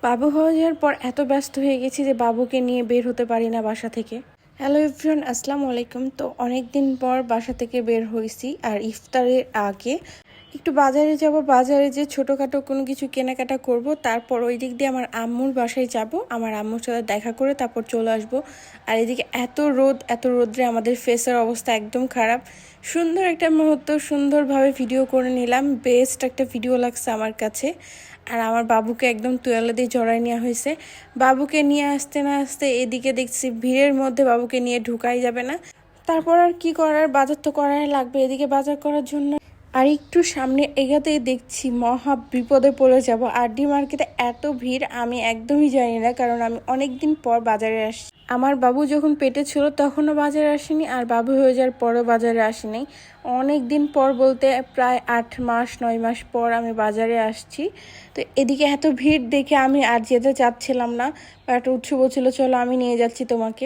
বাবু হয়ে যাওয়ার পর এত ব্যস্ত হয়ে গেছি যে বাবুকে নিয়ে বের হতে পারি না বাসা থেকে। হ্যালো এভরিওয়ান, আসসালামু আলাইকুম। তো অনেক দিন পর বাসা থেকে বের হয়েছি, আর ইফতারের আগে একটু বাজারে যাব। বাজারে যে ছোটোখাটো কোনো কিছু কেনাকাটা করব, তারপর ওই দিক দিয়ে আমার আম্মুর বাসায় যাব, আমার আম্মুর সাথে দেখা করে তারপর চলে আসব। আর এদিকে এত রোদ, এত রোদ্রে আমাদের ফেসের অবস্থা একদম খারাপ। সুন্দর একটা মুহূর্ত সুন্দরভাবে ভিডিও করে নিলাম, বেস্ট একটা ভিডিও লাগছে আমার কাছে। আর আমার বাবুকে একদম তুয়ালে দিয়ে জড়াই নেওয়া হয়েছে। বাবুকে নিয়ে আসতে না আসতে এদিকে দেখছি ভিড়ের মধ্যে বাবুকে নিয়ে ঢুকাই যাবে না। তারপর আর কি করার, বাজার তো করাই লাগবে। এদিকে বাজার করার জন্য আর একটু সামনে এগাতেই দেখছি মহা বিপদে পড়ে যাব। আরডি মার্কেটে এত ভিড় আমি একদমই জানি না, কারণ আমি অনেক দিন পর বাজারে আসছি। আমার বাবু যখন পেটে ছিল তখনও বাজারে আসেনি, আর বাবু হয়ে যাওয়ার পরও বাজারে আসেনি। অনেক দিন পর বলতে প্রায় 8 মাস 9 মাস পর আমি বাজারে আসছি। তো এদিকে এত ভিড় দেখে আমি আর যেতে চাচ্ছিলাম না, বাট উৎসু বলছিল চলো আমি নিয়ে যাচ্ছি তোমাকে।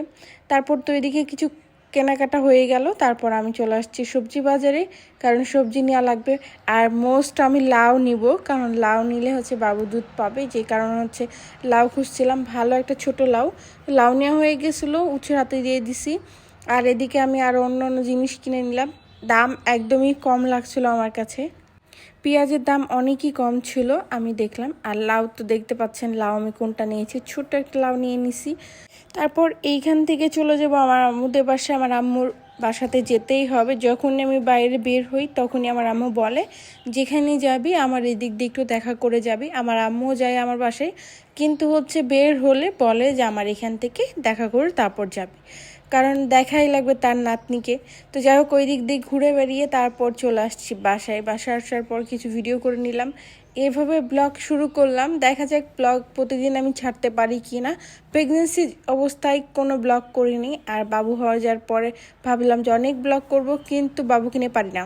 তারপর তো এদিকে কিছু কেনাকাটা হয়ে গেল, তারপর আমি চলে আসছি সবজি বাজারে, কারণ সবজি নেওয়া লাগবে। আর মোস্ট আমি লাউ নিব, কারণ লাউ নিলে হচ্ছে বাবু দুধ পাবে, যে কারণে হচ্ছে লাউ খুঁজছিলাম, ভালো একটা ছোট লাউ। লাউ নেওয়া হয়ে গেছিলো, উৎসের হাতে দিয়ে দিছি। আর এদিকে আমি আরও অন্য অন্য জিনিস কিনে নিলাম, দাম একদমই কম লাগছিল আমার কাছে। পেঁয়াজের দাম অনেকই কম ছিল আমি দেখলাম। আর লাউ তো দেখতে পাচ্ছেন, লাউ আমি কোনটা নিয়েছি, ছোট্ট একটা লাউ নিয়ে নিছি। তারপর এইখান থেকে চলে যাব আমার আম্মুদের বাসায়। আমার আম্মুর বাসাতে যেতেই হবে, যখনই আমি বাইরে বের হই তখনই আমার আম্মু বলে যেখানে যাবি আমার এদিক দিয়ে একটু দেখা করে যাবি। আমার আম্মুও যায় আমার বাসায়, কিন্তু হচ্ছে বের হলে বলে যে আমার এখান থেকে দেখা করে তারপর যাবি, কারণ দেখাই লাগবে তার নাতনিকে। তো যাই হোক, ওই দিক দিয়ে ঘুরে বেরিয়ে তারপর চলে আসছি বাসায়। বাসায় আসার পর কিছু ভিডিও করে নিলাম, এভাবে ব্লগ শুরু করলাম। দেখা যাক ব্লগ প্রতিদিন আমি ছাড়তে পারি কি না। প্রেগনেন্সি অবস্থায় কোনো ব্লগ করিনি, আর বাবু হয়ে যাওয়ার পরে ভাবলাম যে অনেক ব্লগ করব, কিন্তু বাবুকে নিয়ে পারি না।